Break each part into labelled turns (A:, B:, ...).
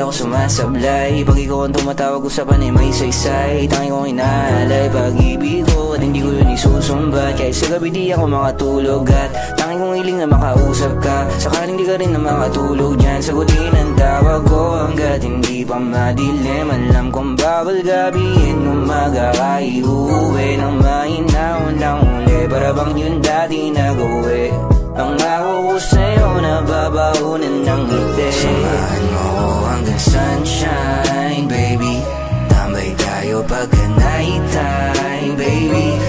A: ako sumasablay. Pag ikaw ang tumatawag, usapan ay may saysay. Tanging kong inaalay pag-ibig ko at hindi ko yun isusumbat. Kahit sa gabi di ako makatulog at tanging kong hiling na makausap ka. Sakaling di ka rin na makatulog dyan, sagutin ang tawag ko hanggat hindi pa madilim. Alam kong bawal gabihin umaga ka iuwi nang mahinaon ng uli. Para bang yun dati nag-uwi. Pangako ko sa'yo na babaunan ng ngiti. Samahan mo ko hanggang sunshine, baby. Tambay tayo pagka night time, baby.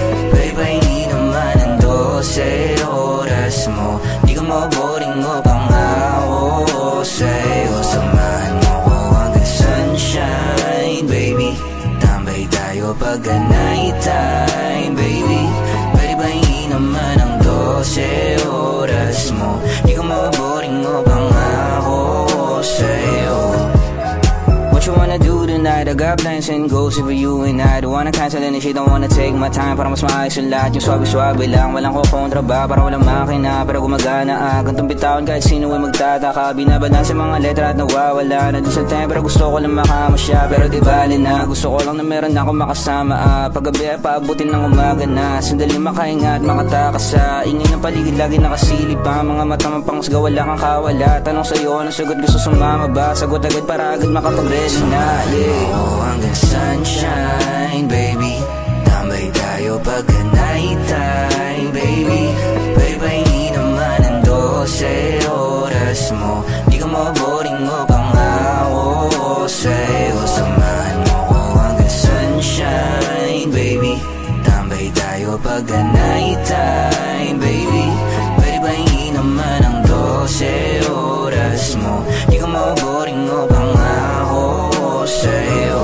A: Pahingi naman ang 12 oras mo. Di ka maboring mo, pangako sa'yo. Samahan mo ko hanggang sunshine, baby. Tambay tayo pagka night time, baby. Pahingi naman ang 12 oras mo. Di ka maboring mo, pangako sa'yo. What you wanna do tonight? I got plans and goals for you and I don't wanna cancel any shit, don't wanna take my time. Para mas maayos yung lahat, yung swabe-swabe lang. Walang kukontra ba, para walang makina, pero gumagana. Gantong bitawan kahit sino ay magtataka. Binabalan sa mga letra at nawawala na dun sa time. Pero gusto ko lang makamasya, pero di bali na. Gusto ko lang na meron ako makasama. Paggabi ay paabutin ng umaga na. Sandali makahinga at makatakas sa ingin ng paligid, lagi nakasilip pa. Mga mata mapangusga, wala kang kawala. Tanong sa'yo, anong sagot, gusto sumama ba? Sagot agad para agad makapag-ready na, yeah. Oo, hanggang sunshine, baby. Tambay tayo pagka night time, baby. Pahingi naman ang 12 oras mo. Di ka maboring mo, pangako sa'yo. Samahan mo ko hanggang sunshine, baby. Tambay tayo pagka night time, baby. Pahingi naman ang 12 oras mo. Di ka maboring mo, pangako sa'yo.